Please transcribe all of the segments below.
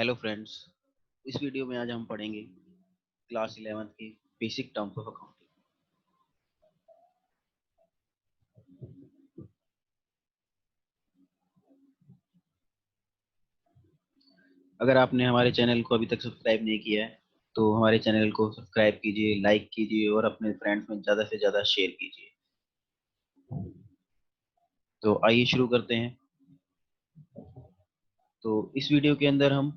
Hello friends. इस video में आज हम पढ़ेंगे क्लास 11th की बेसिक टर्म्स ऑफ अकाउंटिंग। अगर आपने हमारे चैनल को अभी तक सब्सक्राइब नहीं किया है तो हमारे चैनल को सब्सक्राइब कीजिए, लाइक कीजिए और अपने फ्रेंड्स में ज़्यादा से ज़्यादा शेयर कीजिए। तो आइए शुरू करते हैं। तो इस वीडियो के अंदर हम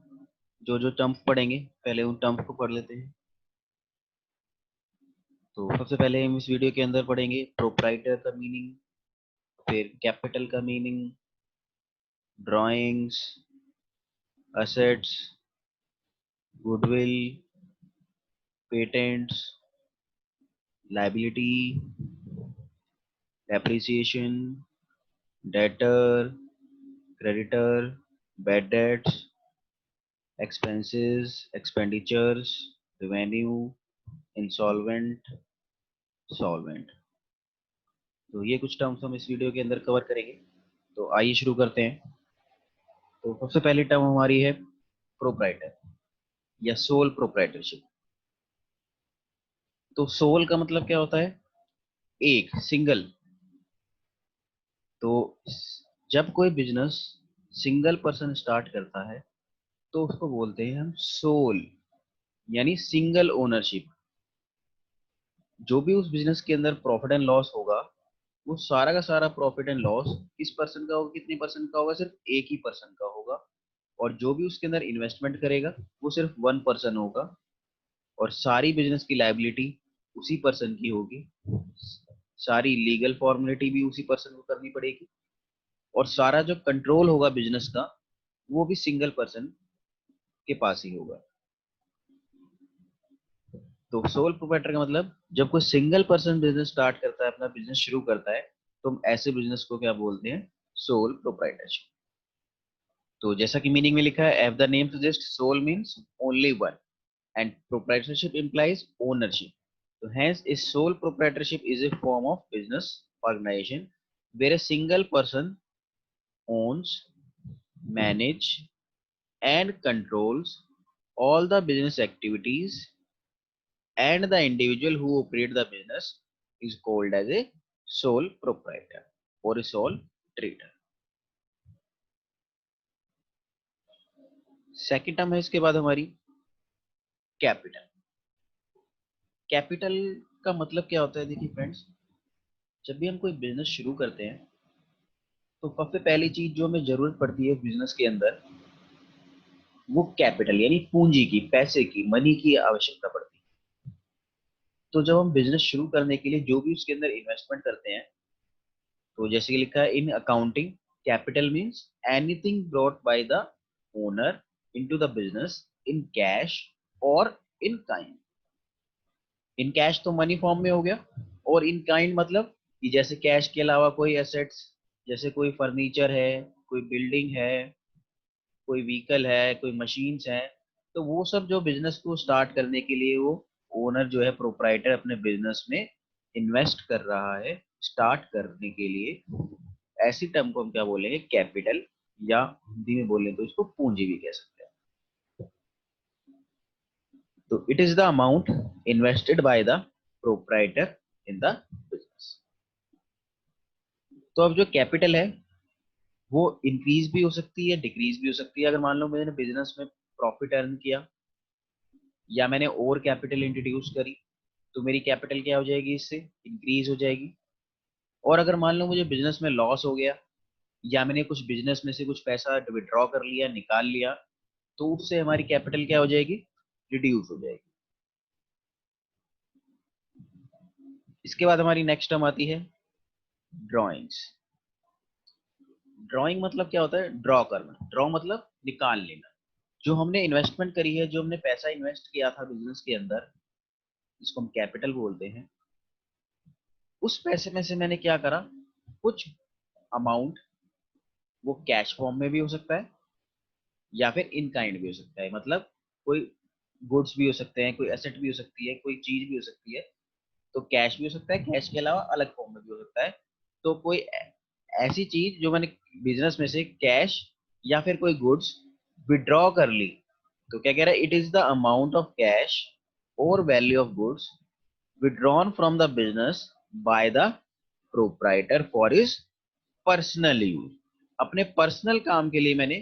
जो जो टर्म्स पढ़ेंगे पहले उन टर्म्स को पढ़ लेते हैं। तो सबसे पहले हम इस वीडियो के अंदर पढ़ेंगे प्रोप्राइटर का मीनिंग, फिर कैपिटल का meaning, drawings, assets, goodwill, patents, liability, depreciation, debtor, creditor, bad debts, expenses, expenditures, revenue, insolvent, solvent। तो ये कुछ टर्म्स हम इस वीडियो के अंदर कवर करेंगे। तो आइए शुरू करते हैं। तो सबसे पहली टर्म हमारी है प्रोप्राइटर या सोल प्रोप्राइटरशिप। तो सोल का मतलब क्या होता है? एक, सिंगल। तो जब कोई बिजनेस सिंगल पर्सन स्टार्ट करता है तो उसको बोलते हैं हम सोल, यानी सिंगल ओनरशिप। जो भी उस बिजनेस के अंदर प्रॉफिट एंड लॉस होगा वो सारा का सारा प्रॉफिट एंड लॉस किस पर्सन का होगा, कितनी पर्सन का होगा? सिर्फ एक ही पर्सन का होगा। और जो भी उसके अंदर इन्वेस्टमेंट करेगा वो सिर्फ वन पर्सन होगा। और सारी बिजनेस की लाइबिलिटी उसी पर्सन की होगी, सारी लीगल फॉर्मेलिटी भी उसी पर्सन को करनी पड़ेगी, और सारा जो कंट्रोल होगा बिजनेस का वो भी सिंगल पर्सन के पास ही होगा। तो सोल प्रोप्राइटर का मतलब जब कोई सिंगल पर्सन बिजनेस स्टार्ट करता है, अपना बिजनेस शुरू करता है, तो हम ऐसे बिजनेस को क्या बोलते हैं? Sole proprietorship. तो जैसा कि मीनिंग में लिखा है, if the name suggest, sole means only one and proprietorship implies ownership. So hence a sole proprietorship is a form of business organization where a single person owns, manage and controls all the business activities, and the individual who operate the business is called as a sole proprietor or a sole trader। Second term है इसके बाद हमारी capital. Capital का मतलब क्या होता है? देखिए फ्रेंड्स, जब भी हम कोई बिजनेस शुरू करते हैं तो सबसे पहली चीज जो हमें जरूरत पड़ती है बिजनेस के अंदर वो कैपिटल यानी पूंजी की, पैसे की, मनी की आवश्यकता पड़ती है। तो जब हम बिजनेस शुरू करने के लिए जो भी उसके अंदर इन्वेस्टमेंट करते हैं, तो जैसे कि लिखा है in accounting, capital means anything brought by the owner into the business in cash और इन काइंड। इन कैश तो मनी फॉर्म में हो गया, और इन काइंड मतलब कि जैसे कैश के अलावा कोई एसेट्स, जैसे कोई फर्नीचर है, कोई बिल्डिंग है, कोई व्हीकल है, कोई मशीन्स हैं। तो वो सब जो बिजनेस को स्टार्ट करने के लिए वो ओनर जो है, प्रोप्राइटर, अपने बिजनेस में इन्वेस्ट कर रहा है स्टार्ट करने के लिए, ऐसी टर्म को हम क्या बोलेंगे? कैपिटल, या हिंदी में बोलें तो इसको पूंजी भी कह सकते हैं। तो it is the amount invested bye the proprietor in the business. तो अब जो कैपिटल है वो इंक्रीज भी हो सकती है, डिक्रीज भी हो सकती है। अगर मान लो मैंने बिजनेस में प्रॉफिट अर्न किया या मैंने और कैपिटल इंट्रोड्यूस करी तो मेरी कैपिटल क्या हो जाएगी? इससे इंक्रीज हो जाएगी। और अगर मान लो मुझे बिजनेस में लॉस हो गया या मैंने कुछ बिजनेस में से कुछ पैसा विड्रॉ कर लिया, निकाल लिया, तो उससे हमारी कैपिटल क्या हो जाएगी? रिड्यूस हो जाएगी। इसके बाद हमारी नेक्स्ट टर्म आती है ड्रॉइंग्स। ड्रॉइंग मतलब क्या होता है? ड्रॉ करना। ड्रॉ मतलब निकाल लेना। जो हमने इन्वेस्टमेंट करी है, जो हमने पैसा इन्वेस्ट किया था बिजनेस के अंदर, जिसको हम कैपिटल बोलते हैं, उस पैसे में से मैंने क्या करा? कुछ अमाउंट, वो कैश फॉर्म में भी हो सकता है या फिर इन काइंड भी हो सकता है। मतलब कोई गुड्स भी हो सकते हैं, कोई एसेट भी हो सकती है, कोई चीज भी हो सकती है। तो कैश भी हो सकता है, कैश के अलावा अलग फॉर्म में भी हो सकता है। तो कोई ऐसी चीज जो मैंने बिजनेस में से कैश या फिर कोई गुड्स विड्रॉ कर ली, तो क्या कह रहा है, it is the amount of cash और value of goods withdrawn from the business by the proprietor for his personal use. अपने पर्सनल काम के लिए मैंने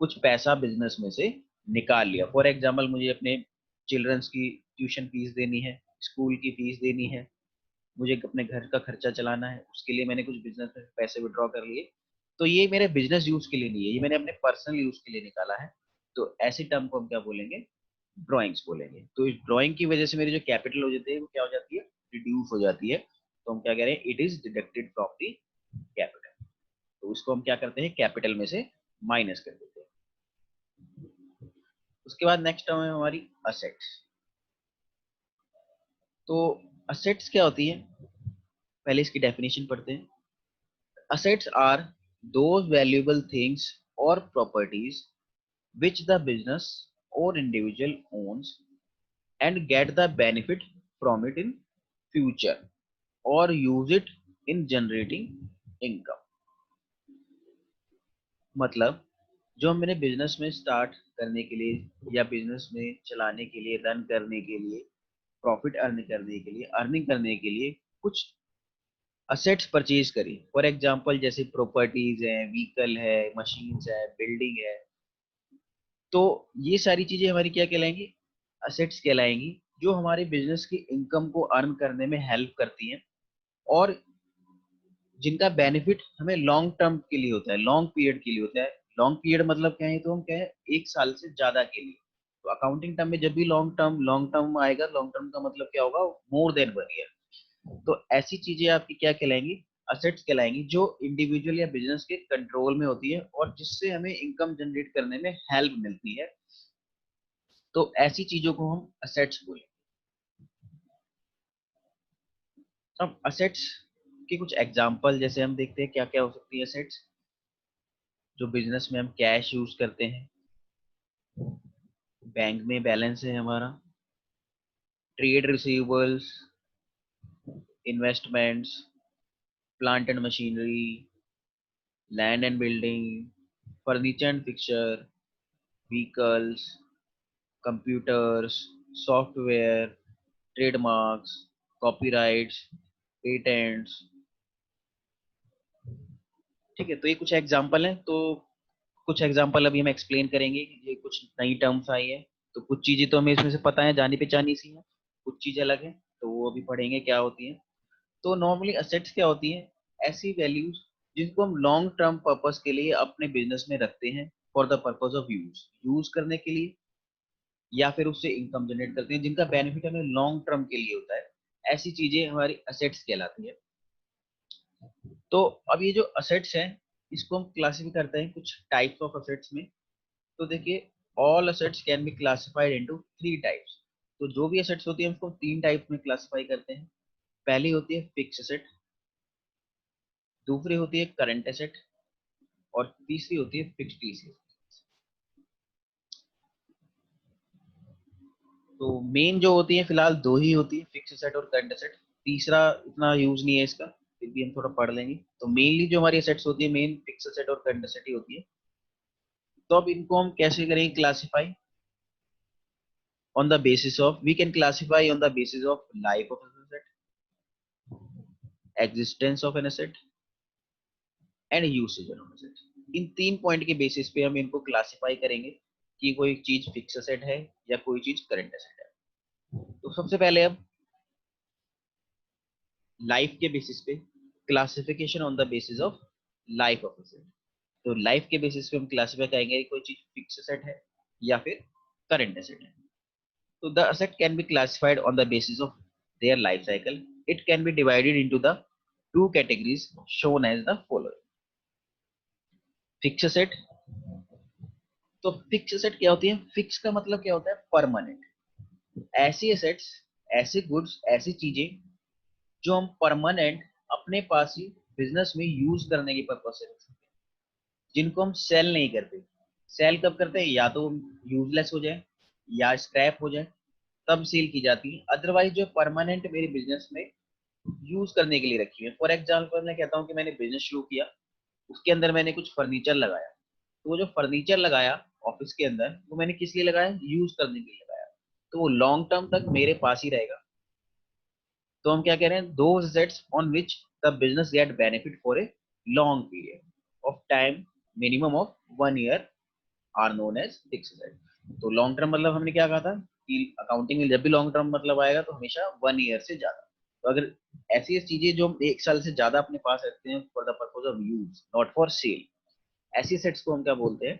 कुछ पैसा बिजनेस में से निकाल लिया। फॉर एग्जाम्पल, मुझे अपने चिल्ड्रंस की ट्यूशन फीस देनी है, स्कूल की फीस देनी है, मुझे अपने घर का खर्चा चलाना है, उसके लिए मैंने कुछ बिजनेस में पैसे विड्रॉ कर लिए। तो ये मेरे बिजनेस यूज के लिए नहीं है, ये मैंने अपने पर्सनल यूज के लिए निकाला है। तो ऐसी टर्म को हम क्या बोलेंगे, ड्रॉइंग्स बोलेंगे। तो इस ड्रॉइंग की वजह से मेरी जो कैपिटल हो जाती है वो क्या हो जाती है, रिड्यूस हो जाती है। तो हम क्या कह रहे हैं, it is deducted from the capital. तो उसको हम क्या करते हैं, कैपिटल में से माइनस कर देते हैं। उसके बाद नेक्स्ट टर्म है हमारी असेट्स। तो असेट्स क्या होती है, पहले इसकी डेफिनेशन पढ़ते हैं। Assets are those valuable things or properties which the business or individual owns and get the benefit from it in future or use it in generating income। मतलब जो हम मैंने बिजनेस में स्टार्ट करने के लिए या बिजनेस में चलाने के लिए, रन करने के लिए, प्रॉफिट अर्न करने के लिए, अर्निंग करने के लिए कुछ असेट्स परचेज करी। फॉर एग्जांपल जैसे प्रॉपर्टीज है, व्हीकल है, मशीन्स है, बिल्डिंग है। तो ये सारी चीजें हमारी क्या कहलाएंगी, असेट्स कहलाएंगी, जो हमारे बिजनेस की इनकम को अर्न करने में हेल्प करती हैं और जिनका बेनिफिट हमें लॉन्ग टर्म के लिए होता है, लॉन्ग पीरियड के लिए होता है। लॉन्ग पीरियड मतलब क्या है, तो हम क्या है, एक साल से ज्यादा के लिए। तो अकाउंटिंग टर्म में जब भी लॉन्ग टर्म आएगा, लॉन्ग टर्म का मतलब क्या होगा, मोर देन 1 ईयर। तो ऐसी चीजें आपकी क्या कहलाएंगी, असेट्स कहलाएंगी, जो इंडिविजुअल या बिजनेस के कंट्रोल में होती है और जिससे हमें इनकम जनरेट करने में हेल्प मिलती है। तो ऐसी चीजों को हम असेट्स बोलेंगे। अब असेट्स के कुछ एग्जांपल जैसे हम देखते हैं क्या क्या हो सकती है असेट्स। जो बिजनेस में हम कैश यूज करते हैं, बैंक में बैलेंस है हमारा, trade receivables, investments, plant and machinery, land and building, furniture and fixture, vehicles, computers, software, trademarks, copyrights, patents. ठीक है, तो ये कुछ एग्जांपल हैं। तो कुछ एग्जांपल अभी हम एक्सप्लेन करेंगे कि ये कुछ नई टर्म्स आई है। तो कुछ चीजें तो हमें इसमें से पता है, जानी पहचानी सी है, कुछ चीजें अलग हैं, तो वो अभी पढ़ेंगे क्या होती है। तो नॉर्मली असेट्स क्या होती है, ऐसी वैल्यूज जिनको हम लॉन्ग टर्म पर्पस के लिए अपने बिजनेस में रखते हैं, for the purpose of use, use करने के लिए, या फिर उससे इनकम जनरेट करते हैं, जिनका बेनिफिट हमें लॉन्ग टर्म के लिए होता है। ऐसी चीजें हमारी असेट्स कहलाती है। तो अब ये जो असेट्स हैं, इसको हम क्लासिफाई करते हैं कुछ टाइप्स ऑफ असेट्स में। तो देखिए, all assets can be classified into 3 types. तो जो भी असेट्स होती है उसको 3 टाइप्स में क्लासिफाई करते हैं। पहली होती है फिक्स असेट, दूसरी होती है करंट एसेट, और तीसरी होती है फिक्स्ड एसेट। तो मेन जो होती है फिलहाल दो ही होती है, फिक्स एसेट और करंट एसेट। तीसरा इतना यूज नहीं है इसका, फिर भी हम थोड़ा पढ़ लेंगे। तो मेनली जो हमारी एसेट्स होती है, मेन फिक्स एसेट और करंट एसेट ही होती है। तो अब इनको हम कैसे करेंगे classify, on the basis of, we can classify on the basis of life of an asset, existence of an asset and usage of an asset। In 3 point के बेसिस पे हम इनको क्लासिफाई करेंगे कि कोई चीज फिक्स एसेट है या कोई चीज करंट एसेट है। तो सबसे पहले अब लाइफ के बेसिस पे, classification on the basis of life of asset. तो लाइफ के बेसिस पे हम क्लासिफाई करेंगे कोई चीज फिक्स एसेट है या फिर करंट एसेट है। So the asset can be classified on the basis of their life cycle. It can be divided into the 2 categories shown as the following. Fixed asset। तो fix asset क्या होती है, fix का मतलब क्या होता है, परमानेंट। ऐसी एसेट्स, ऐसे गुड्स, ऐसी चीजें जो हम परमानेंट अपने पास ही बिजनेस में यूज करने के पर्पज से रखते हैं, जिनको हम सेल नहीं करते। सेल कब करते हैं, या तो यूजलेस हो जाए या स्क्रैप हो जाए, तब सेल की जाती है। अदरवाइज जो परमानेंट मेरे बिजनेस में यूज करने के लिए रखी है। फॉर एग्जाम्पल मैं कहता हूँ कि मैंने बिजनेस शुरू किया, उसके अंदर मैंने कुछ फर्नीचर लगाया। तो वो जो फर्नीचर लगाया ऑफिस के अंदर, वो मैंने किस लिए लगाया, यूज करने के लिए लगाया, तो वो लॉन्ग टर्म तक मेरे पास ही रहेगा। तो हम क्या कह रहे हैं, those assets on which the business get benefit for a long period of time, minimum of 1 year, are known as fix asset. तो लॉन्ग टर्म मतलब हमने क्या कहा था कि अकाउंटिंग में जब भी लॉन्ग टर्म मतलब आएगा तो हमेशा 1 ईयर से ज्यादा। तो अगर ऐसी चीजें जो हम 1 साल से ज्यादा अपने पास रखते हैं for the purpose of use not for sale, ऐसी सेट्स को हम क्या बोलते हैं,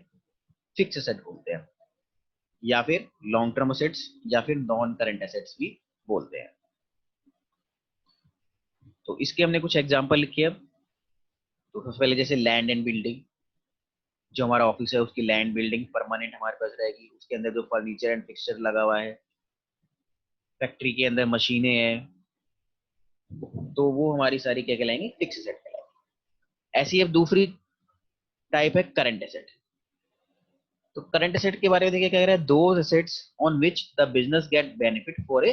फिक्स एसेट बोलते हैं, या फिर लॉन्ग टर्म एसेट्स, या फिर नॉन करंट एसेट्स भी बोलते हैं। तो इसके हमने कुछ एग्जांपल लिखे अब। तो सबसे पहले जैसे लैंड एंड बिल्डिंग, जो हमारा ऑफिस है उसकी लैंड बिल्डिंग परमानेंट हमारे पास रहेगी, उसके अंदर जो फर्नीचर एंड फिक्सचर लगा हुआ है, फैक्ट्री के अंदर मशीनें हैं, तो वो हमारी सारी क्या कहलाएंगे, फिक्स एसेट कहलाएंगे। ऐसी अब दूसरी टाइप है करंट एसेट। तो करंट एसेट के बारे में देखिए क्या कह रहा है, those assets on which the business get benefit for A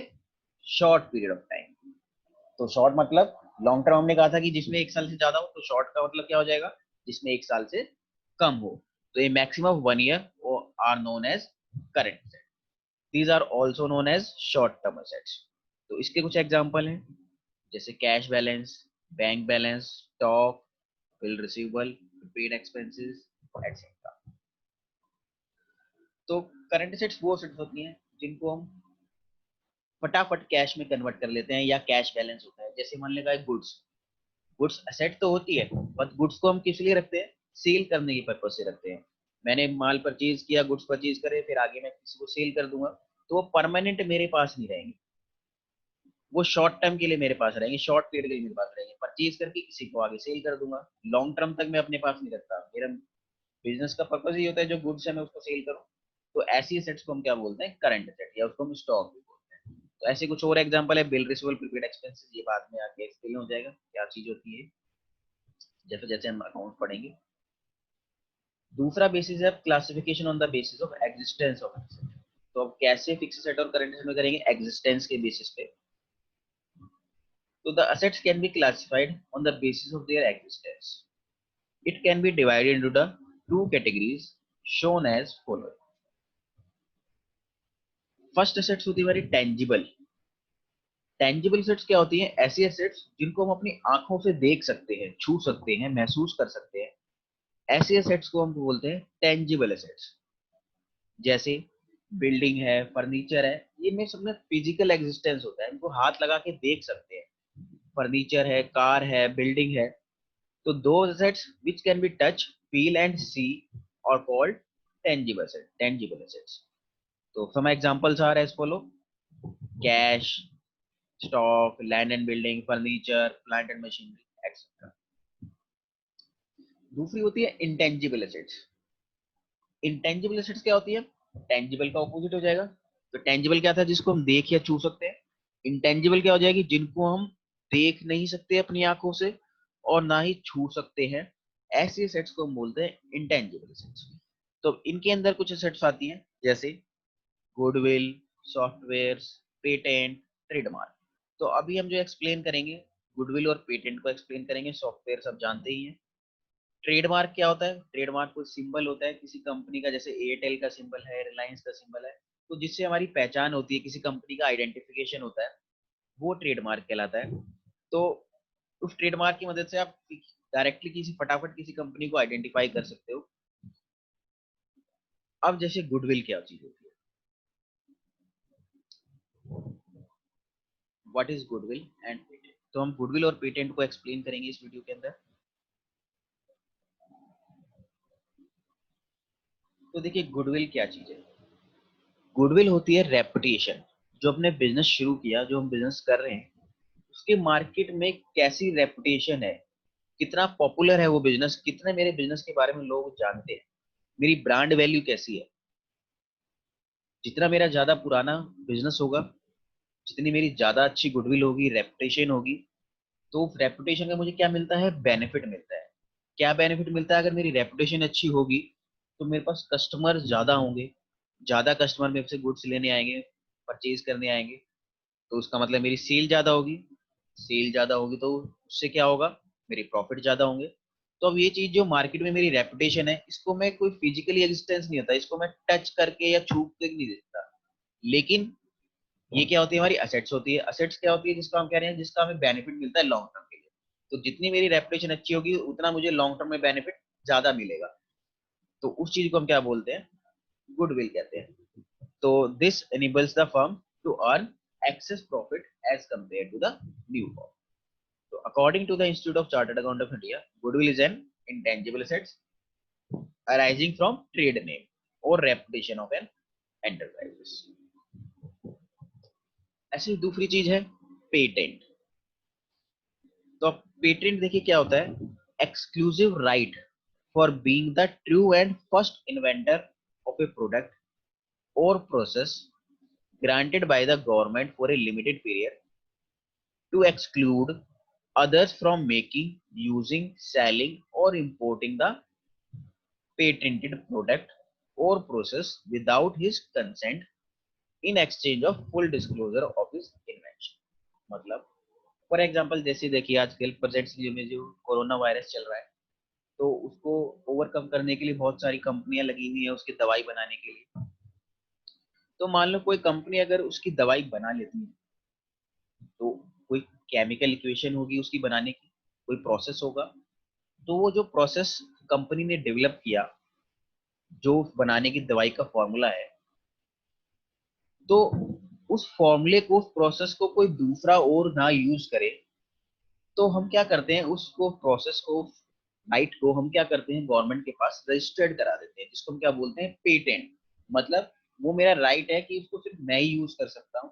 short period of time. तो शॉर्ट मतलब लॉन्ग टर्म हमने कहा था कि जिसमें 1 साल से ज्यादा हो, तो शॉर्ट का मतलब क्या हो जाएगा, जिसमें 1 साल से कम हो। तो ये maximum 1 year are known as current asset. These are also known as short term assets. तो इसके कुछ एग्जाम्पल हैं, जैसे cash balance, bank balance, stock, bill receivable, paid expenses, etcetera. तो करंट एसेट्स वो एसेट्स होती हैं जिनको हम फटाफट कैश में कन्वर्ट कर लेते हैं, या कैश बैलेंस होता है। जैसे मान लेगा गुड्स, गुड्स एसेट तो होती है, बट गुड्स को हम किस लिए रखते हैं, सेल करने के पर्पज से रखते हैं। मैंने माल परचेज किया, गुड्स परचेज करे, फिर आगे मैं किसी को सेल कर दूंगा, तो वो परमानेंट मेरे पास नहीं रहेंगे, वो शॉर्ट टर्म के लिए मेरे पास रहेंगे, शॉर्ट पीरियड के लिए मेरे पास रहेंगे, परचेज करके किसी को आगे सेल कर दूंगा। लॉन्ग टर्म तक मैं अपने पास नहीं रखता, मेरा बिजनेस का पर्पज ही होता है जो गुड्स है मैं उसको सेल करूँ। तो ऐसी एसेट्स को हम क्या बोलते हैं, करंट एसेट, या उसको हम स्टॉक भी बोलते हैं। तो ऐसे कुछ और एग्जांपल है, बिल रिसीवेबल, प्रीपेड एक्सपेंसेस, ये बाद में आके एक्सप्लेन हो जाएगा क्या चीज होती है जैसे जैसे हम अकाउंट पढ़ेंगे। दूसरा बेसिस है classification on the basis of existence of asset. तो अब कैसे फिक्स एसेट और करंट एसेट में करेंगे, एग्जिस्टेंस के बेसिस पे। तो the assets can be classified on the basis of their existence. It can be divided into the two categories shown as follows. First assets होती है हमारी tangible. Tangible assets क्या होती हैं, ऐसी assets जिनको हम अपनी आंखों से देख सकते हैं, छू सकते हैं, महसूस कर सकते हैं, ऐसे assets को हम बोलते हैं tangible assets। जैसे बिल्डिंग है, फर्नीचर है, ये में सब में फिजिकल एग्जिस्टेंस होता है, इनको हाथ लगा के देख सकते हैं। फर्नीचर है, कार है, बिल्डिंग है, so those assets which can be touch, feel and see are called tangible assets. Tangible assets. So some examples are as follow: cash, stock, land and building, furniture, plant and machinery, etc. दूसरी होती है intangible assets. Intangible assets क्या होती है, tangible का opposite हो जाएगा। तो tangible क्या था, जिसको हम देख या छू सकते हैं। Intangible क्या हो जाएगी, जिनको हम देख नहीं सकते अपनी आंखों से और ना ही छू सकते हैं, ऐसे सेट्स को हम बोलते हैं इंटेंजिबल सेट्स। तो इनके अंदर कुछ सेट्स आती हैं जैसे गुडविल, सॉफ्टवेयर, पेटेंट, ट्रेडमार्क। तो अभी हम जो एक्सप्लेन करेंगे, गुडविल और पेटेंट को एक्सप्लेन करेंगे। सॉफ्टवेयर सब जानते ही हैं। ट्रेडमार्क क्या होता है, ट्रेडमार्क कोई सिंबल होता है किसी कंपनी का, जैसे एयरटेल का सिंबल है, रिलायंस का सिंबल है, तो जिससे हमारी पहचान होती है, किसी कंपनी का आइडेंटिफिकेशन होता है, वो ट्रेडमार्क कहलाता है। तो उस ट्रेडमार्क की मदद से आप डायरेक्टली किसी फटाफट किसी कंपनी को आइडेंटिफाई कर सकते हो। अब जैसे गुडविल क्या चीज होती है, what is goodwill and patent, तो हम गुडविल और पेटेंट को एक्सप्लेन करेंगे इस वीडियो के अंदर। तो देखिए गुडविल क्या चीज है, गुडविल होती है रेपुटेशन। जो अपने बिजनेस शुरू किया, जो हम बिजनेस कर रहे हैं, उसके मार्केट में कैसी रेपुटेशन है, कितना पॉपुलर है वो बिजनेस, कितने मेरे बिजनेस के बारे में लोग जानते हैं, मेरी ब्रांड वैल्यू कैसी है। जितना मेरा ज्यादा पुराना बिजनेस होगा, जितनी मेरी ज्यादा अच्छी गुडविल होगी, रेपुटेशन होगी, तो रेपुटेशन का मुझे क्या मिलता है, बेनिफिट मिलता है। क्या बेनिफिट मिलता है, अगर मेरी रेपुटेशन अच्छी होगी तो मेरे पास कस्टमर ज्यादा होंगे, ज्यादा कस्टमर मेरे से गुड्स लेने आएंगे, परचेज करने आएंगे, तो उसका मतलब मेरी सेल ज्यादा होगी। सेल ज्यादा होगी तो उससे क्या होगा, मेरी प्रॉफिट ज्यादा होंगे। तो अब ये चीज जो मार्केट में मेरी रेपुटेशन है, इसको मैं कोई फिजिकली एग्जिस्टेंस नहीं होता, इसको मैं टच करके या छू के नहीं देखता, लेकिन ये क्या होती है, हमारी असेट्स होती है। असेट्स क्या होती है, जिसका हम कह रहे हैं, जिसका हमें बेनिफिट मिलता है लॉन्ग टर्म के लिए। तो जितनी मेरी रेपुटेशन अच्छी होगी, उतना मुझे लॉन्ग टर्म में बेनिफिट ज्यादा मिलेगा। तो उस चीज को हम क्या बोलते हैं, गुडविल कहते हैं। तो this enables the firm to earn excess profit as compared to the new firm. So according to the Institute of Chartered Accountants of India, goodwill is an intangible assets arising from trade name or reputation of an enterprise. ऐसी दूसरी चीज है patent. तो अब patent देखिए क्या होता है, exclusive right for being the true and first inventor of A product or process granted by the government for a limited period to exclude others from making, using, selling, or importing the patented product or process without his consent in exchange of full disclosure of his invention। मतलब for example जैसे देखिए आजकल present में जो corona virus चल रहा है, तो उसको ओवरकम करने के लिए बहुत सारी कंपनियां लगी हुई है उसकी दवाई बनाने के लिए। तो मान लो कोई कंपनी अगर उसकी दवाई बना लेती है, तो कोई केमिकल इक्वेशन होगी उसकी बनाने की, कोई प्रोसेस होगा, तो वो जो प्रोसेस कंपनी ने डेवलप किया, जो बनाने की दवाई का फॉर्मूला है, तो उस फॉर्मूले को, उस प्रोसेस को कोई दूसरा और ना यूज करे, तो हम क्या करते हैं, उसको प्रोसेस को, राइट को हम क्या करते हैं, गवर्नमेंट के पास रजिस्टर्ड करा देते हैं, जिसको हम क्या बोलते हैं, पेटेंट। मतलब वो मेरा राइट है कि उसको सिर्फ मैं ही यूज कर सकता हूँ,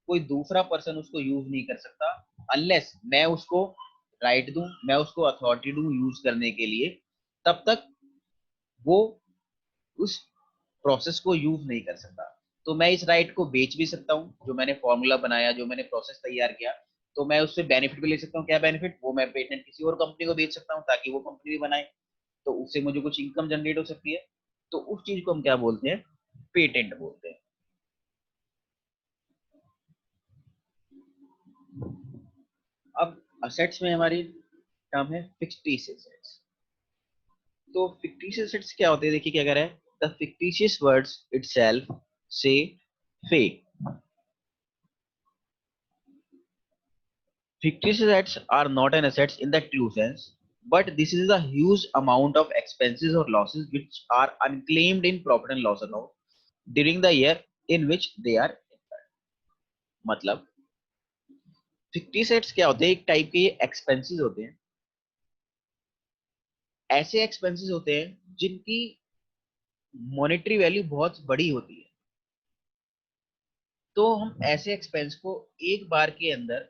कोई दूसरा पर्सन उसको यूज नहीं कर सकता, अनलेस मैं उसको राइट दूं, मैं उसको अथॉरिटी दूं यूज करने के लिए, तब तक वो उस प्रोसेस को यूज नहीं कर सकता। तो मैं इस राइट को बेच भी सकता हूँ, जो मैंने फॉर्मूला बनाया, जो मैंने प्रोसेस तैयार किया, तो मैं उससे बेनिफिट भी ले सकता हूँ। क्या बेनिफिट, वो मैं पेटेंट किसी और कंपनी को बेच सकता हूँ ताकि वो कंपनी भी बनाए, तो उससे मुझे कुछ इनकम जनरेट हो सकती है। तो उस चीज को हम क्या बोलते हैं, पेटेंट बोलते हैं। अब असेट्स में हमारी टर्म है फिक्टिशियस एसेट्स। तो फिक्टिशियस एसेट्स क्या होते हैं, देखिए क्या कह रहा है, द फिक्टिशियस वर्ड्स इटसेल्फ से fake. Fictitious assets are not an assets in the true sense, but this is a huge amount of expenses or losses which are unclaimed in profit and loss account during the year in which they are incurred। मतलब fictitious assets क्या होते हैं, एक type के ये expenses होते हैं, ऐसे एक्सपेंसेस होते हैं जिनकी मॉनेटरी वैल्यू बहुत बड़ी होती है। तो हम ऐसे एक्सपेंस को एक बार के अंदर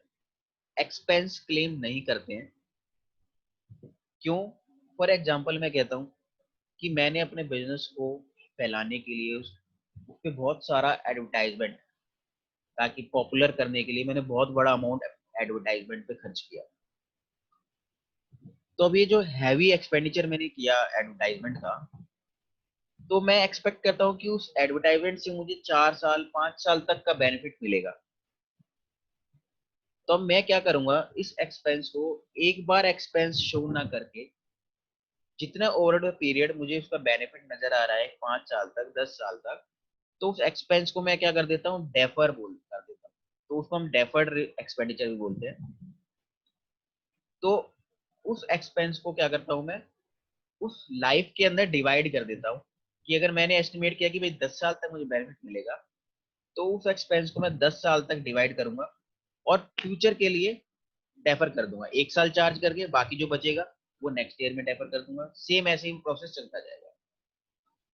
एक्सपेंस क्लेम नहीं करते हैं। क्यों? फॉर एग्जांपल मैं कहता हूं कि मैंने अपने बिजनेस को फैलाने के लिए उस पे बहुत सारा एडवर्टाइजमेंट, ताकि पॉपुलर करने के लिए मैंने बहुत बड़ा अमाउंट एडवर्टाइजमेंट पे खर्च किया। तो अब ये जो हैवी एक्सपेंडिचर मैंने किया एडवर्टाइजमेंट का, तो मैं एक्सपेक्ट करता हूँ कि उस एडवर्टाइजमेंट से मुझे 4 साल 5 साल तक का बेनिफिट मिलेगा। तो अब मैं क्या करूंगा, इस एक्सपेंस को एक बार एक्सपेंस शो ना करके, जितना ओवर द पीरियड मुझे उसका बेनिफिट नजर आ रहा है, 5 साल तक 10 साल तक, तो उस एक्सपेंस को मैं क्या कर देता हूँ, डेफर कर देता हूँ। तो उसको हम डेफर्ड एक्सपेंडिचर भी बोलते हैं। तो उस एक्सपेंस को क्या करता हूँ मैं, उस लाइफ के अंदर डिवाइड कर देता हूँ, कि अगर मैंने एस्टिमेट किया कि भाई 10 साल तक मुझे बेनिफिट मिलेगा, तो उस एक्सपेंस को मैं 10 साल तक डिवाइड करूंगा, और फ्यूचर के लिए डेफर कर दूंगा, 1 साल चार्ज करके, बाकी जो बचेगा वो नेक्स्ट ईयर में डेफर कर दूंगा। सेम ऐसे ही प्रोसेस चलता जाएगा।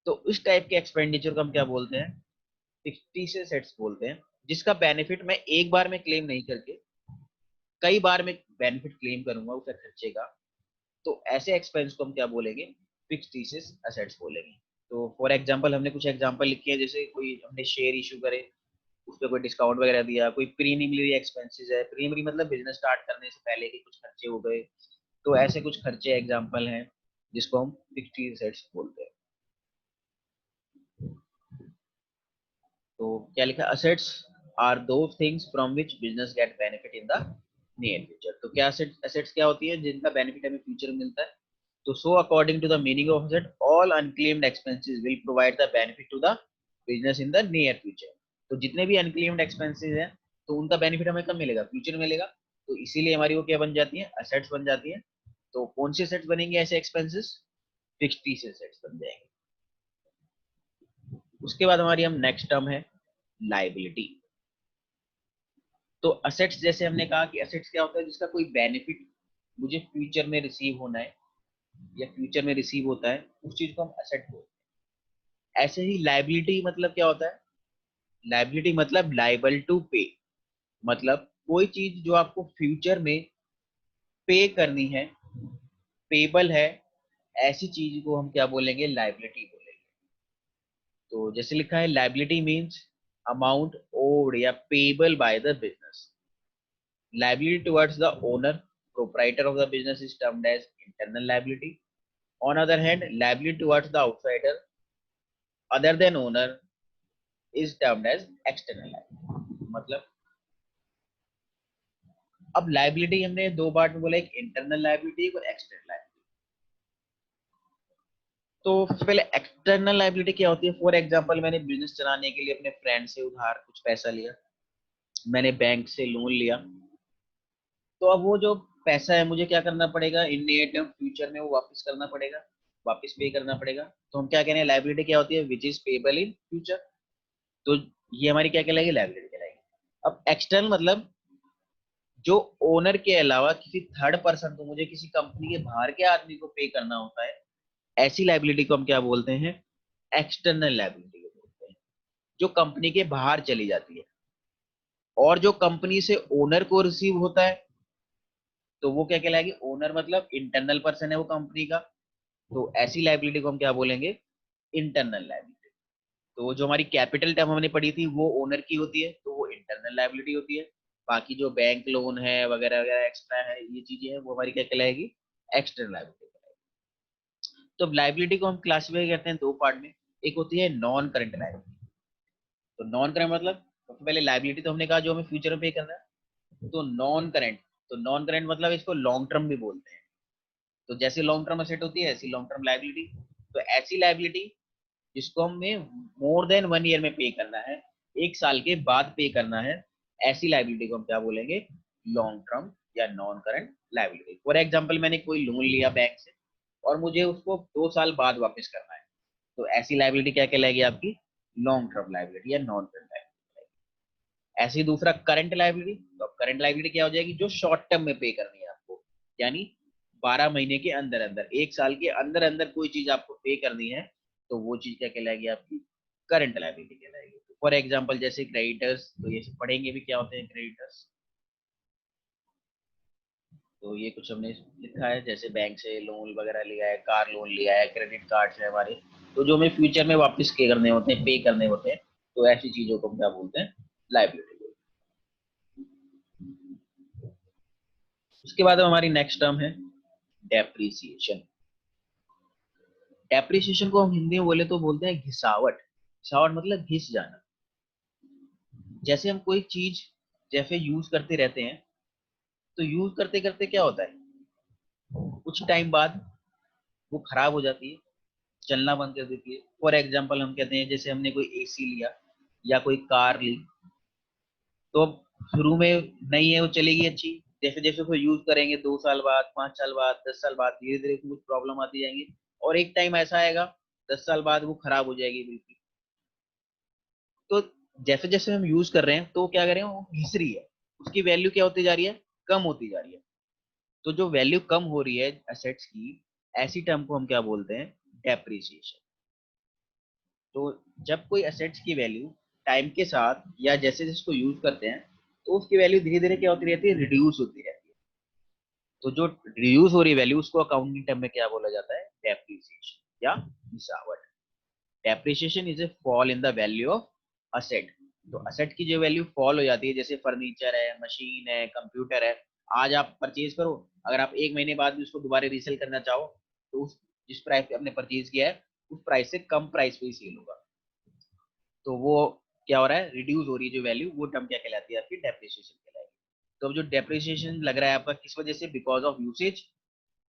तो इस टाइप के एक्सपेंडिचर को हम क्या बोलते हैं, फिक्टिशियस एसेट्स बोलते हैं, जिसका बेनिफिट मैं एक बार में क्लेम नहीं करके कई बार में बेनिफिट क्लेम करूंगा उसका खर्चे का। तो ऐसे एक्सपेंस को हम क्या बोलेंगे, फिक्टिशियस एसेट्स बोलेंगे। तो फॉर एग्जांपल हमने कुछ एग्जांपल लिखे हैं, जैसे कोई हमने शेयर इशू करे, उस पर कोई डिस्काउंट वगैरह दिया, कोई प्रीमियरी एक्सपेंसेस है, प्रीमियरी मतलब बिजनेस स्टार्ट करने से पहले के कुछ खर्चे हो गए, तो ऐसे कुछ खर्चे एग्जांपल हैं जिसको हम फिक्टिशियस एसेट्स बोलते हैं। तो क्या लिखा, assets are those things from which business get benefit in the near future. तो क्या असेट्स क्या होती है जिनका बेनिफिट हमें फ्यूचर में मिलता है। तो so according to the meaning of asset all unclaimed expenses will provide the benefit to the business in the near future. तो जितने भी अनक्लेम्ड एक्सपेंसेस हैं तो उनका बेनिफिट हमें कब मिलेगा, फ्यूचर में मिलेगा। तो इसीलिए हमारी वो क्या बन जाती है, असेट्स बन जाती है। तो कौन से असेट्स बनेंगे ऐसे एक्सपेंसेस, फिक्स्ड फीस असेट्स बन जाएंगे। उसके बाद हमारी हम नेक्स्ट टर्म है लाइबिलिटी। तो असेट्स जैसे हमने कहा कि असेट्स क्या होता है, जिसका कोई बेनिफिट मुझे फ्यूचर में रिसीव होना है या फ्यूचर में रिसीव होता है, उस चीज को हम असेट बोलते हैं। ऐसे ही लाइबिलिटी मतलब क्या होता है, लाइबिलिटी मतलब लाइबल टू पे, मतलब कोई चीज जो आपको फ्यूचर में पे करनी है, पेबल है, ऐसी चीज को हम क्या बोलेंगे, लाइबिलिटी बोलेंगे। तो जैसे लिखा है लाइबिलिटी मींस अमाउंट ओड या payable by the business. Liability towards the owner, proprietor of the business is termed as internal liability. On other hand, liability towards the outsider other than owner is termed as external liability. मतलब अब liability हमने दो part में बोला, एक internal liability और external liability. तो सबसे पहले एक्सटर्नल लाइबिलिटी क्या होती है, फॉर एग्जांपल मैंने बिजनेस चलाने के लिए अपने फ्रेंड से उधार कुछ पैसा लिया, मैंने बैंक से लोन लिया, तो अब वो जो पैसा है मुझे क्या करना पड़ेगा, इन नियर टर्म फ्यूचर में वो वापस करना पड़ेगा, वापस पे करना पड़ेगा। तो हम क्या कह रहे हैं, लाइबिलिटी क्या होती है, which is payable in future. तो ये हमारी क्या कहलाएगी, लाइबिलिटी कहलाएगी। अब एक्सटर्नल मतलब जो ओनर के अलावा किसी थर्ड पर्सन को, मुझे किसी कंपनी के बाहर के आदमी को पे करना होता है, ऐसी लाइबिलिटी को हम क्या बोलते हैं, एक्सटर्नल लाइबिलिटी को बोलते हैं, जो कंपनी के बाहर चली जाती है। और जो कंपनी से ओनर को रिसीव होता है तो वो क्या कहलाएगी, ओनर मतलब इंटरनल पर्सन है वो कंपनी का, तो ऐसी लाइबिलिटी को हम क्या बोलेंगे, इंटरनल लाइबिलिटी। तो जो हमारी कैपिटल टर्म हमने पढ़ी थी वो ओनर की होती है, तो वो इंटरनल लाइबिलिटी होती है। बाकी जो बैंक लोन है वगैरह वगैरह एक्स्ट्रा है, ये चीजें हैं, वो हमारी क्या कहलाएगी, एक्सटर्नल लाइबिलिटी। तो लाइबिलिटी को हम क्लासिफाई करते हैं दो पार्ट में, एक होती है नॉन करंट लाइबिलिटी। तो नॉन करंट मतलब सबसे पहले लाइबिलिटी तो हमने कहा जो हमें फ्यूचर में पे करना है, तो नॉन करंट, तो नॉन करंट मतलब इसको लॉन्ग टर्म भी बोलते हैं। तो जैसे लॉन्ग टर्म एसेट होती है ऐसी लॉन्ग टर्म लाइबिलिटी। तो ऐसी लाइबिलिटी जिसको हमें मोर देन 1 ईयर में पे करना है, 1 साल के बाद पे करना है, ऐसी लाइबिलिटी को हम क्या बोलेंगे, लॉन्ग टर्म या non current liability. For example मैंने कोई लोन लिया बैंक से और मुझे उसको 2 साल बाद वापस करना है, तो ऐसी लाइबिलिटी क्या कहलाएगी आपकी, लॉन्ग टर्म लाइबिलिटी या नॉन करंट लाइबिलिटी। ऐसे ही दूसरा करंट लाइबिलिटी, तो अब करंट लाइबिलिटी क्या हो जाएगी, जो शॉर्ट टर्म में पे करनी है आपको, यानी 12 महीने के अंदर अंदर, 1 साल के अंदर अंदर कोई चीज आपको पे करनी है, तो वो चीज क्या कहलाएगी आपकी, करंट लाइबिलिटी कहलाएगी। फॉर एग्जांपल जैसे क्रेडिटर्स, तो ये पढ़ेंगे भी क्या होते हैं क्रेडिटर्स। तो ये कुछ हमने लिखा है, जैसे बैंक से लोन वगैरह लिया है, कार लोन लिया है, क्रेडिट कार्ड है हमारे, तो जो हमें फ्यूचर में वापस पे करने होते हैं, पे करने होते हैं, तो ऐसी चीजों को हम क्या बोलते हैं, लाइबिलिटी। उसके बाद हमारी नेक्स्ट टर्म है डेप्रिसिएशन। डेप्रिसिएशन को हम हिंदी में बोले तो बोलते हैं घिसावट। घिसावट मतलब घिस जाना। जैसे हम कोई चीज जैसे यूज करते रहते हैं, तो यूज करते करते क्या होता है, कुछ टाइम बाद वो खराब हो जाती है, चलना बंद कर देती है। फॉर एग्जाम्पल हम कहते हैं जैसे हमने कोई एसी लिया या कोई कार ली, तो शुरू में नहीं है वो चलेगी अच्छी, जैसे जैसे उसको यूज करेंगे 2 साल बाद, 5 साल बाद, 10 साल बाद, धीरे धीरे कुछ प्रॉब्लम आती जाएंगी, और एक टाइम ऐसा आएगा 10 साल बाद वो खराब हो जाएगी बिल्कुल। तो जैसे जैसे हम यूज कर रहे हैं तो क्या करें, वो घिस रही है, उसकी वैल्यू क्या होती जा रही है, कम होती जा रही है। तो जो वैल्यू कम हो रही है एसेट्स की, ऐसी टर्म को हम क्या बोलते हैं, डेप्रिसिएशन। तो जब कोई एसेट्स की वैल्यू टाइम के साथ या जैसे जैसे उसको यूज करते हैं, तो उसकी वैल्यू धीरे धीरे क्या होती रहती है, रिड्यूस होती रहती है। तो जो रिड्यूस हो रही वैल्यू, उसको अकाउंटिंग टर्म में क्या बोला जाता है, डेप्रिसिएशन या घिसावट। Depreciation is a fall in the value of asset. तो असेट की जो वैल्यू फॉल हो जाती है, जैसे फर्नीचर है, मशीन है, कंप्यूटर है, आज आप परचेज करो, अगर आप 1 महीने बाद भी उसको दोबारा रीसेल करना चाहो, तो उस जिस प्राइस पे आपने परचेज किया है उस प्राइस से कम प्राइस पे ही सेल होगा। तो वो क्या हो रहा है, रिड्यूस हो रही है जो वैल्यू, वो टर्म क्या कहलाती है आपकी, डेप्रिसिएशन कहलाएगी। तो अब जो डेप्रिसिएशन लग रहा है आपका किस वजह से, बिकॉज ऑफ यूसेज,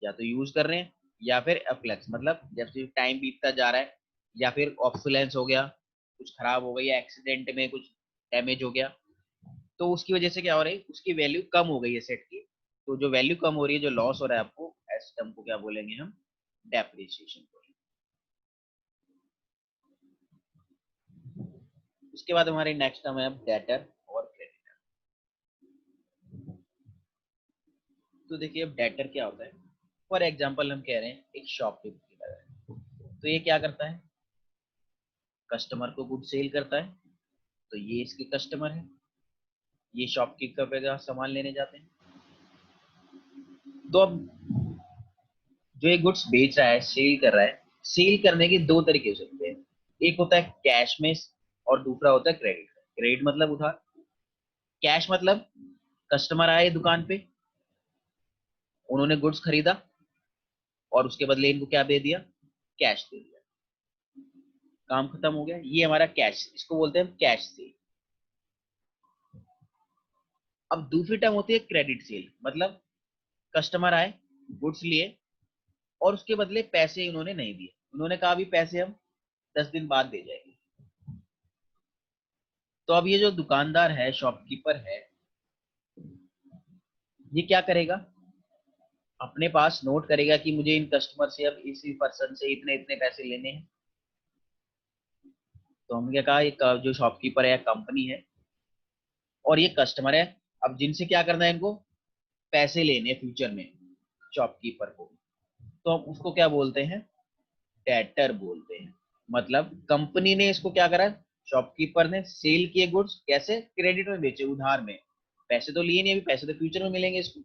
या तो यूज कर रहे हैं या फिर एप्लेक्स, मतलब जब से टाइम बीतता जा रहा है या फिर ऑब्सोलेंस हो गया, कुछ खराब हो गई या एक्सीडेंट में कुछ डैमेज हो गया, तो उसकी वजह से क्या हो रही है, उसकी वैल्यू कम हो गई है सेट की। तो जो वैल्यू कम हो रही है, जो लॉस हो रहा है आपको, इस टर्म को क्या बोलेंगे हम, डेप्रिसिएशन बोलेंगे। उसके बाद हमारे नेक्स्ट टर्म है डेटर और क्रेडिटर। तो देखिए अब डेटर क्या होता है, फॉर एग्जाम्पल हम कह रहे हैं एक शॉपकीपर है, तो ये क्या करता है, कस्टमर को गुड सेल करता है, तो ये इसके कस्टमर है, ये शॉपकीपर पे सामान लेने जाते हैं। तो अब जो ये गुड्स बेच रहा है, सेल कर रहा है, सेल करने के दो तरीके हो सकते हैं, एक होता है कैश में और दूसरा होता है क्रेडिट। क्रेडिट मतलब उधार, कैश मतलब कस्टमर आए दुकान पे, उन्होंने गुड्स खरीदा और उसके बदले इनको क्या दे दिया, कैश दे दिया, काम खत्म हो गया, ये हमारा कैश, इसको बोलते हैं कैश सेल। अब दूसरी टर्म होती है क्रेडिट सेल, मतलब कस्टमर आए, गुड्स लिए और उसके बदले पैसे उन्होंने नहीं दिए, उन्होंने कहा भी पैसे हम 10 दिन बाद दे जाएंगे। तो अब ये जो दुकानदार है, शॉपकीपर है, ये क्या करेगा, अपने पास नोट करेगा कि मुझे इन कस्टमर से अब इसी पर्सन से इतने इतने पैसे लेने हैं। तो हमने क्या कहा, एक जो शॉपकीपर है कंपनी है और ये कस्टमर है, अब जिनसे क्या करना है, इनको पैसे लेने फ्यूचर में शॉपकीपर को, तो हम उसको क्या बोलते हैं, डेटर बोलते हैं। मतलब कंपनी ने इसको क्या करा, शॉपकीपर ने सेल किए गुड्स, कैसे, क्रेडिट में बेचे, उधार में, पैसे तो लिए नहीं अभी, पैसे तो फ्यूचर में मिलेंगे इसको।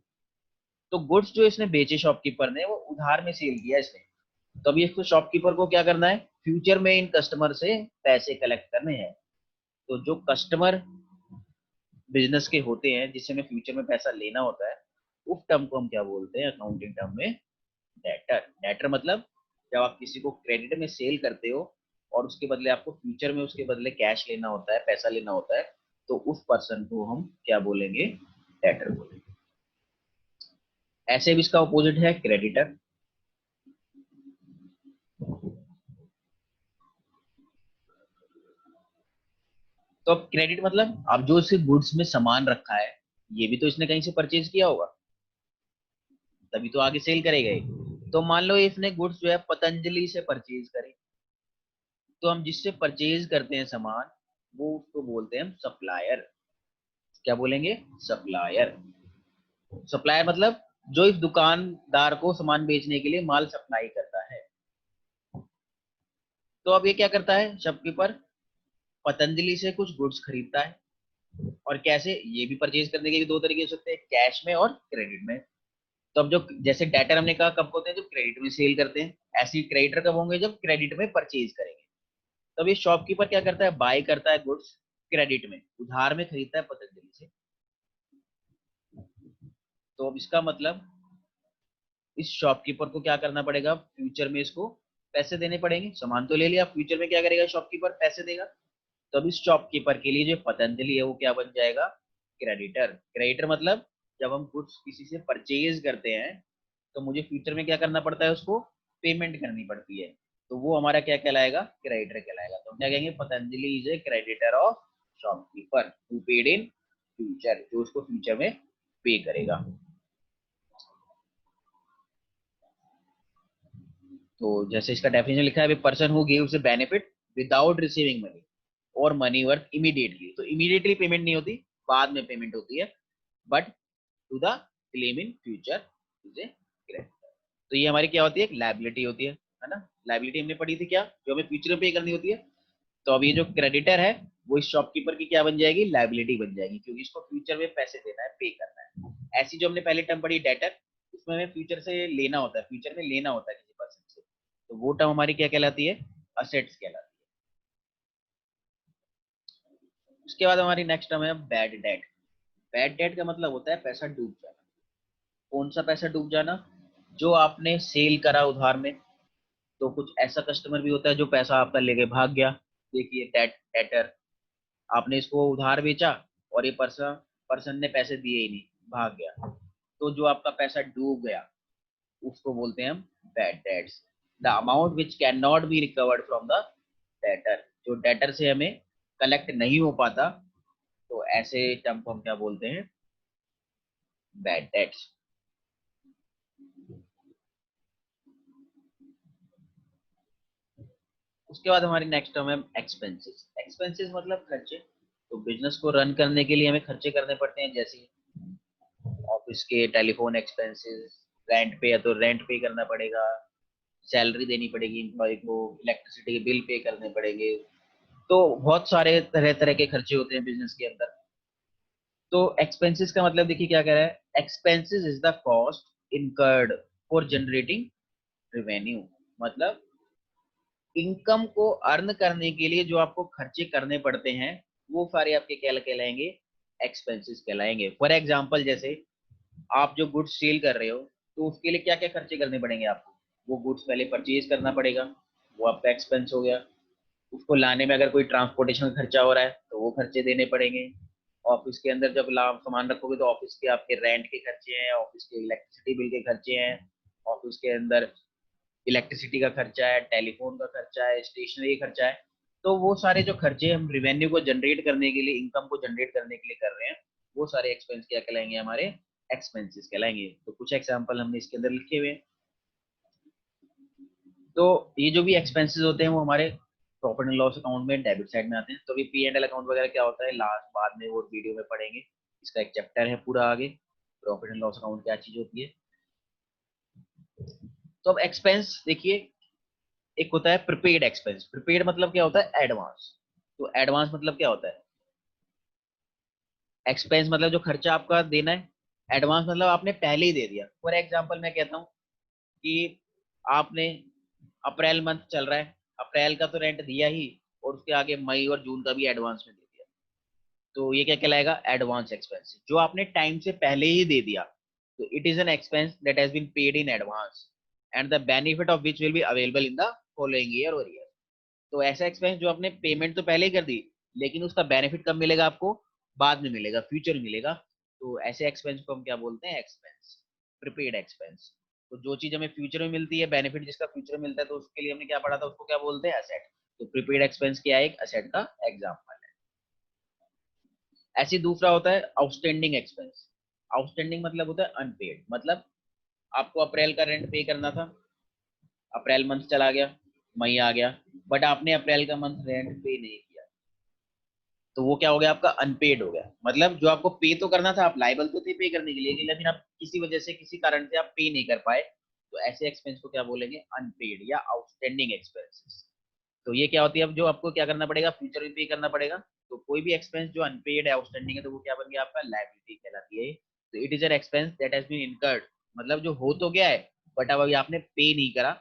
तो गुड्स जो इसने बेचे शॉपकीपर ने, वो उधार में सेल किया इसने। तो अभी इसको शॉपकीपर को क्या करना है, फ्यूचर में इन कस्टमर से पैसे कलेक्ट करने हैं। तो जो कस्टमर बिजनेस के होते हैं, जिससे हमें फ्यूचर में पैसा लेना होता है, उस टर्म को हम क्या बोलते हैं अकाउंटिंग टर्म में, डेटर। डेटर मतलब जब आप किसी को क्रेडिट में सेल करते हो और उसके बदले आपको फ्यूचर में उसके बदले कैश लेना होता है, पैसा लेना होता है, तो उस पर्सन को हम क्या बोलेंगे, डेटर बोलेंगे। ऐसे भी इसका अपोजिट है क्रेडिटर। तो अब क्रेडिट मतलब अब जो इसके गुड्स में सामान रखा है, ये भी तो इसने कहीं से परचेज किया होगा, तभी तो आगे सेल करेगा ये। तो मान लो इसने गुड्स जो है पतंजलि से परचेज करे, तो हम जिससे परचेज करते हैं सामान, वो उसको बोलते हैं सप्लायर। क्या बोलेंगे, सप्लायर। सप्लायर मतलब जो इस दुकानदार को सामान बेचने के लिए माल सप्लाई करता है। तो अब ये क्या करता है, शॉपकीपर पतंजलि से कुछ गुड्स खरीदता है, और कैसे, ये भी परचेज करने के भी दो तरीके हो सकते हैं, कैश में और क्रेडिट में। तो अब जो जैसे डेटर हमने कहा कब होते हैं, जब क्रेडिट में सेल करते हैं, ऐसे ही क्रेडिटर कब होंगे, जब क्रेडिट में परचेज करेंगे। तो अब ये शॉपकीपर क्या करता है, बाय करता है गुड्स क्रेडिट में, उधार में खरीदता है पतंजलि से। तो अब इसका मतलब इस शॉपकीपर को क्या करना पड़ेगा, फ्यूचर में इसको पैसे देने पड़ेंगे, सामान तो ले लिया, फ्यूचर में क्या करेगा शॉपकीपर, पैसे देगा। तो अब इस शॉपकीपर के लिए जो पतंजलि है वो क्या बन जाएगा, क्रेडिटर। क्रेडिटर मतलब जब हम गुड्स किसी से परचेज करते हैं, तो मुझे फ्यूचर में क्या करना पड़ता है, उसको पेमेंट करनी पड़ती है, तो वो हमारा क्या कहलाएगा, क्रेडिटर कहलाएगा। तो हम क्या कहेंगे, Patanjali is a creditor of shopkeeper who paid in future, जो उसको फ्यूचर में पे करेगा। तो जैसे इसका डेफिनेशन लिखा है, person who gives a benefit without receiving money और मनी वर्थ इमीडिएटली। तो इमीडिएटली पेमेंट नहीं होती, बाद में पेमेंट होती है, but to the claim in future is a credit. तो ये हमारी क्या होती है, एक लाइबिलिटी होती है ना। लाइबिलिटी हमने पढ़ी थी क्या, जो हमें फ्यूचर में पे करनी होती है। तो अब ये जो क्रेडिटर है, वो इस शॉपकीपर की क्या बन जाएगी, लाइबिलिटी बन जाएगी, क्योंकि इसको फ्यूचर में पैसे देना है, पे करना है। ऐसी जो हमने पहले टर्म पढ़ी डेटर, उसमें हमें फ्यूचर से लेना होता है, फ्यूचर में लेना होता है किसी पर्सन से, तो वो टर्म हमारी क्या कहलाती है, असेट्स कहलाती है। उसके बाद हमारी नेक्स्ट टर्म है बैड डेट। बैड डेट का मतलब होता है पैसा डूब जाना। कौन सा पैसा डूब जाना, जो आपने सेल करा उधार में, तो कुछ ऐसा कस्टमर भी होता है जो पैसा आपका लेके भाग गया। देखिए डेटर, आपने इसको उधार बेचा और ये पर्सन पर्सन ने पैसे दिए ही नहीं, भाग गया, तो जो आपका पैसा डूब गया, उसको बोलते हैं हम bad debts. The amount which can not be recovered from the debtor, जो डेटर से हमें कलेक्ट नहीं हो पाता, तो ऐसे टर्म को हम क्या बोलते हैं, बैड डेट्स। उसके बाद हमारी नेक्स्ट टर्म है एक्सपेंसेस। एक्सपेंसेस मतलब खर्चे। तो बिजनेस को रन करने के लिए हमें खर्चे करने पड़ते हैं, जैसे ऑफिस के टेलीफोन एक्सपेंसेस, रेंट पे है तो रेंट पे करना पड़ेगा, सैलरी देनी पड़ेगी एम्प्लॉय को, इलेक्ट्रिसिटी के बिल पे करने पड़ेंगे। तो बहुत सारे तरह तरह के खर्चे होते हैं बिजनेस के अंदर। तो एक्सपेंसेस का मतलब देखिए क्या कह रहा है, expenses is the cost incurred for generating revenue. मतलब इनकम को अर्न करने के लिए जो आपको खर्चे करने पड़ते हैं, वो सारे आपके क्या कहलाएंगे, एक्सपेंसेस कहलाएंगे। फॉर एग्जांपल जैसे आप जो गुड्स सेल कर रहे हो, तो उसके लिए क्या क्या खर्चे करने पड़ेंगे आपको, वो गुड्स पहले परचेज करना पड़ेगा, वो आपका एक्सपेंस हो गया। उसको लाने में अगर कोई ट्रांसपोर्टेशन खर्चा हो रहा है तो वो खर्चे देने पड़ेंगे। ऑफिस के अंदर जब लाभ सामान रखोगे तो ऑफिस के आपके रेंट के खर्चे हैं, ऑफिस के इलेक्ट्रिसिटी बिल के खर्चे हैं, ऑफिस के अंदर इलेक्ट्रिसिटी का खर्चा है, टेलीफोन का खर्चा है, स्टेशनरी का खर्चा है। तो वो सारे जो खर्चे हम रिवेन्यू को जनरेट करने के लिए, इनकम को जनरेट करने के लिए कर रहे हैं, वो सारे एक्सपेंस क्या कहलाएंगे, हमारे एक्सपेंसेस कहलाएंगे। तो कुछ एग्जांपल हमने इसके अंदर लिखे हुए हैं। तो ये जो भी एक्सपेंसेस होते हैं वो हमारे प्रॉफिट एंड लॉस अकाउंट में डेबिट साइड में आते हैं। तो अभी पी एंड एल अकाउंट वगैरह क्या होता है, लास्ट बाद में वो वीडियो में पढ़ेंगे, इसका एक चैप्टर है पूरा आगे, प्रॉफिट एंड लॉस अकाउंट क्या चीज होती है। तो अब एक्सपेंस देखिए, एक होता है प्रीपेड एक्सपेंस। प्रीपेड मतलब क्या होता है, एडवांस। तो एडवांस मतलब क्या होता है, एक्सपेंस मतलब जो खर्चा आपका देना है, एडवांस मतलब आपने पहले ही दे दिया। फॉर एग्जांपल मैं कहता हूँ कि आपने अप्रैल मंथ चल रहा है, अप्रैल का तो रेंट दिया ही, और उसके आगे मई और जून का भी एडवांस में दे दिया, तो ये क्या कहलाएगा, एडवांस एक्सपेंस, जो आपने टाइम से पहले ही दे दिया। तो it is an expense that has been paid in advance and the benefit of which will be available in the following year और ईयर। तो ऐसा एक्सपेंस जो आपने पेमेंट तो पहले ही कर दी, लेकिन उसका बेनिफिट कब मिलेगा आपको, बाद में मिलेगा, फ्यूचर मिलेगा। तो ऐसे एक्सपेंस को हम क्या बोलते हैं, एक्सपेंस, प्रीपेड एक्सपेंस। तो जो चीज हमें फ्यूचर में मिलती है, बेनिफिट जिसका फ्यूचर में मिलता है, तो उसके लिए हमने क्या पढ़ा था, उसको क्या बोलते हैं, एसेट। तो प्रीपेड एक्सपेंस क्या है, एक एसेट का एग्जाम्पल है। ऐसे दूसरा होता है आउटस्टैंडिंग एक्सपेंस। आउटस्टैंडिंग मतलब होता है अनपेड। मतलब आपको अप्रैल का रेंट पे करना था, अप्रैल मंथ चला गया, मई आ गया, बट आपने अप्रैल का मंथ रेंट पे नहीं किया, तो वो क्या हो गया, आपका अनपेड हो गया। मतलब जो आपको पे तो करना था, आप लाइबल तो थे पे करने के लिए, लेकिन आप किसी वजह से, किसी कारण से आप पे नहीं कर पाए, तो ऐसे एक्सपेंस को क्या बोलेंगे, अनपेड या आउटस्टैंडिंग एक्सपेंसेस। तो ये क्या होती है, अब जो आपको क्या करना पड़ेगा, फ्यूचर में पे करना पड़ेगा। तो कोई भी एक्सपेंस जो अनपेड है, आउटस्टैंडिंग है, तो वो क्या बन गया, आपका लायबिलिटी कहलाती है। तो it is an expense that has been incurred, मतलब जो हो तो गया है, बट अब अभी आपने पे नहीं करा,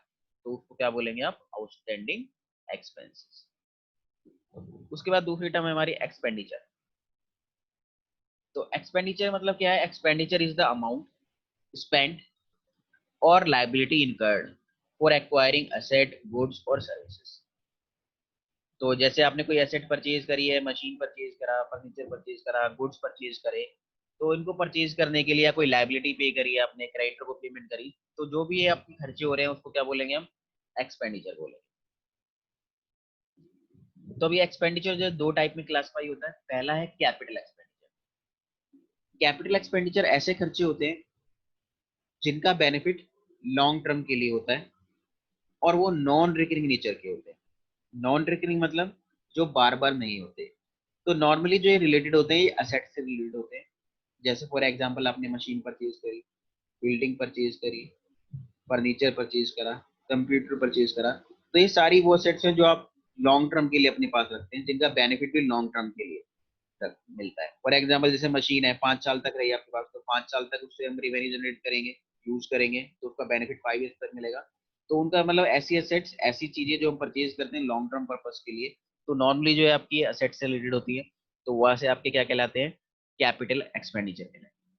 तो उसको क्या बोलेंगे आप, आउटस्टैंडिंग एक्सपेंसेस। उसके बाद दूसरी टर्म है हमारी एक्सपेंडिचर। तो एक्सपेंडिचर मतलब क्या है, expenditure is the amount spent और liability incurred for acquiring asset, goods और सर्विसेज। तो जैसे आपने कोई एसेट परचेज करी है, मशीन परचेज करा, फर्नीचर परचेज करा, गुड्स परचेज करे, तो इनको परचेज करने के लिए कोई लायबिलिटी पे करी है, आपने क्रेडिटर को पेमेंट करी, तो जो भी ये आपके खर्चे हो रहे हैं उसको क्या बोलेंगे हम, एक्सपेंडिचर बोलेंगे। तो अभी एक्सपेंडिचर जो दो टाइप में क्लासिफाई होता है, पहला है कैपिटल एक्सपेंडिचर। कैपिटल एक्सपेंडिचर ऐसे खर्चे होते हैं जिनका बेनिफिट लॉन्ग टर्म के लिए होता है, और वो नॉन रिकरिंग नेचर के होते हैं। नॉन रिकरिंग मतलब जो बार बार नहीं होते। तो नॉर्मली जो ये रिलेटेड होते हैं, ये असेट से रिलेटेड होते हैं। जैसे फॉर एग्जांपल आपने मशीन परचेज करी, बिल्डिंग परचेज करी, फर्नीचर परचेज करा, कंप्यूटर परचेज करा, तो ये सारी वो असेट्स हैं जो आप लॉन्ग टर्म के लिए अपने पास रखते हैं, जिनका बेनिफिट भी लॉन्ग टर्म के लिए तक मिलता है। फॉर एग्जाम्पल जैसे मशीन है, 5 साल तक रही आपके पास, तो 5 साल तक उससे हम रिवेन्यू जनरेट करेंगे, यूज करेंगे, तो उसका बेनिफिट 5 ईयर्स तक मिलेगा। तो उनका मतलब ऐसी एसेट्स, ऐसी चीजें जो हम परचेज करते हैं लॉन्ग टर्म पर्पज के लिए, तो नॉर्मली जो है आपकी एसेट से रिलेटेड होती है, तो वहां से आपके क्या कहलाते हैं, कैपिटल एक्सपेंडिचर कहलाते हैं,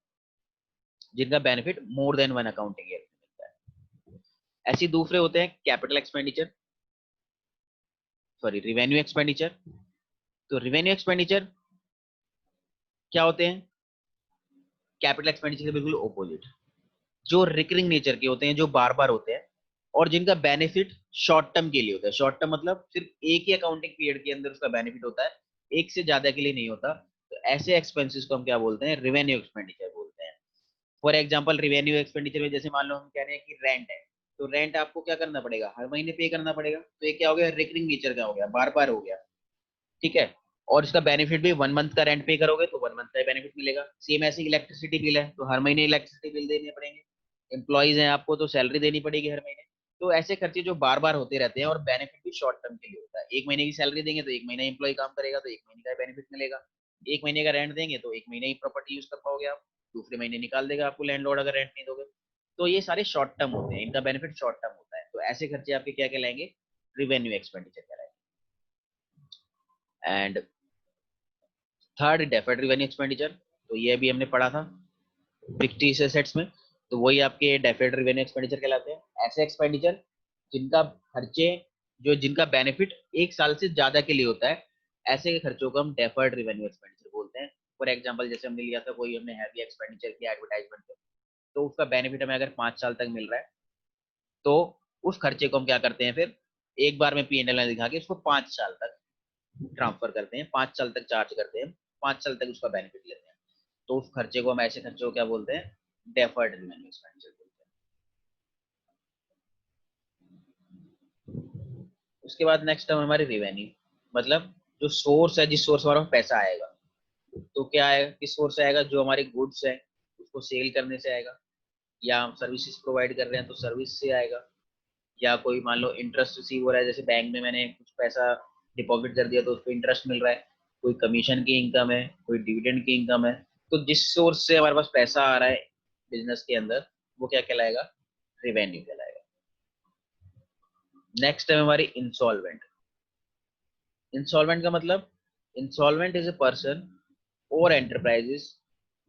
जिनका benefit more than one accounting year मिलता है। ऐसे दूसरे होते हैं capital expenditure, sorry revenue expenditure. तो रिवेन्यू एक्सपेंडिचर क्या होते हैं, कैपिटल एक्सपेंडिचर के बिल्कुल ऑपोजिट। जो रिकरिंग नेचर के होते हैं, जो बार बार होते हैं, और जिनका बेनिफिट शॉर्ट टर्म के लिए होता है। शॉर्ट टर्म मतलब सिर्फ एक ही अकाउंटिंग पीरियड के अंदर उसका बेनिफिट होता है, एक से ज्यादा के लिए नहीं होता। तो ऐसे एक्सपेंसेस को हम क्या बोलते हैं? रेवेन्यू एक्सपेंडिचर बोलते हैं। फॉर एग्जाम्पल रेवेन्यू एक्सपेंडिचर में जैसे मान लो हम कह रहे हैं कि रेंट है, तो रेंट आपको क्या करना पड़ेगा? हर महीने पे करना पड़ेगा। तो ये क्या हो गया? रिकरिंग नेचर का हो गया, बार बार हो गया। ठीक है। और इसका बेनिफिट भी 1 मंथ का रेंट पे करोगे तो 1 मंथ का बेनिफिट मिलेगा। सेम ऐसे इलेक्ट्रिसिटी बिल है तो हर महीने इलेक्ट्रिसिटी बिल देने पड़ेंगे। एम्प्लॉइज हैं आपको तो सैलरी देनी पड़ेगी हर महीने। तो ऐसे खर्चे जो बार बार होते रहते हैं, और बेनिफिट भी शॉर्ट टर्म के लिए होता है। 1 महीने की सैलरी देंगे तो 1 महीना एम्प्लॉय काम करेगा तो 1 महीने का बेनिफिट मिलेगा। 1 महीने का रेंट देंगे तो 1 महीने ही प्रॉपर्टी यूज कर पाओगे आप, दूसरे महीने निकाल देगा आपको लैंडलॉर्ड अगर रेंट नहीं दोगे। तो ये सारे शॉर्ट टर्म होते हैं, इनका बेनिफिट शॉर्ट टर्म होता है। तो ऐसे खर्चे आपके क्या कहलाएंगे? रिवेन्यू एक्सपेंडिचर कहलाएंगे। And third, deferred revenue expenditure. तो ये भी हमने पढ़ा था फिक्स्ड एसेट्स में। तो वही आपके डेफर्ड रेवेन्यू एक्सपेंडिचर कहलाते हैं। ऐसे एक्सपेंडिचर जिनका खर्चे, जो जिनका बेनिफिट 1 साल से ज्यादा के लिए होता है, ऐसे खर्चों को हम डेफर्ड रेवेन्यू एक्सपेंडिचर बोलते हैं। फॉर एग्जाम्पल जैसे हमने लिया था, कोई हमने हैवी एक्सपेंडिचर किया एडवर्टाइजमेंट पे, तो उसका बेनिफिट हमें अगर 5 साल तक मिल रहा है, तो उस खर्चे को हम क्या करते हैं? फिर एक बार में P&L में दिखा के उसको 5 साल तक ट्रांसफर करते हैं, 5 साल तक चार्ज करते हैं, 5 साल तक उसका बेनिफिट लेते हैं। तो उस खर्चे को हम, ऐसे खर्चे को क्या बोलते हैं? डेफर्ड रेवेन्यू एक्सपेंडिचर बोलते हैं। उसके बाद नेक्स्ट है हमारी रिवेन्यू, मतलब जो सोर्स है, जिस सोर्स हमारा पैसा आएगा। तो क्या है, किस सोर्स से आएगा? जो हमारे गुड्स है उसको सेल करने से आएगा, या हम सर्विसेज प्रोवाइड कर रहे हैं तो सर्विस से आएगा, या कोई मान लो इंटरेस्ट रिसीव हो रहा है, जैसे बैंक में मैंने कुछ पैसा डिपॉजिट कर दिया तो उस पर इंटरेस्ट मिल रहा है, कोई कमीशन की इनकम है, कोई डिविडेंड की इनकम है। तो जिस सोर्स से हमारे पास पैसा आ रहा है बिजनेस के अंदर, वो क्या कहलाएगा? रिवेन्यू कहलाएगा। नेक्स्ट है हमारी इंसॉल्वेंट। इंसॉल्वेंट का मतलब, इंसॉल्वेंट इज ए पर्सन और enterprises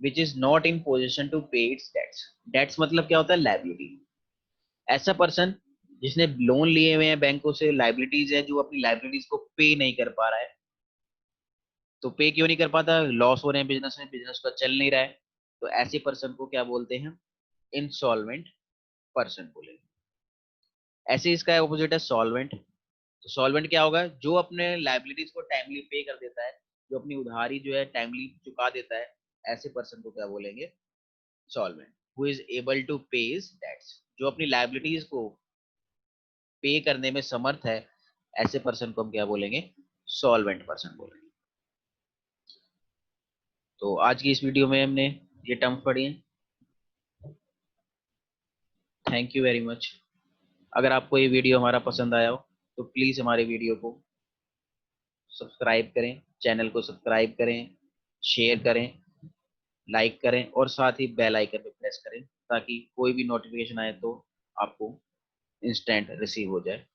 which is not in position to pay its debts. Debts मतलब क्या होता है? लाइबिलिटी। ऐसा पर्सन जिसने लोन लिए हुए हैं बैंकों से, लाइबिलिटीज है, जो अपनी लाइबिलिटीज को पे नहीं कर पा रहा है। तो पे क्यों नहीं कर पाता? लॉस हो रहे हैं बिजनेस में, बिजनेस का चल नहीं रहा है। तो ऐसे पर्सन को क्या बोलते हैं? इंसॉल्वेंट पर्सन बोलेंगे। ऐसे इसका ऑपोजिट है सॉल्वेंट। तो सॉल्वेंट क्या होगा? जो अपने लाइबिलिटीज को टाइमली पे कर देता है, जो अपनी उधारी जो है टाइमली चुका देता है, ऐसे पर्सन को क्या बोलेंगे? Solvent. Who is able to pay his debts, जो अपनी लाइबिलिटीज को पे करने में समर्थ है, ऐसे पर्सन को हम क्या बोलेंगे? सॉल्वेंट पर्सन बोलेंगे। तो आज की इस वीडियो में हमने ये टर्म्स पढ़ी हैं। Thank you very much. अगर आपको ये वीडियो हमारा पसंद आया हो तो प्लीज़ हमारे वीडियो को सब्सक्राइब करें, चैनल को सब्सक्राइब करें, शेयर करें, लाइक करें, और साथ ही बेल आइकन पे प्रेस करें, ताकि कोई भी नोटिफिकेशन आए तो आपको इंस्टेंट रिसीव हो जाए।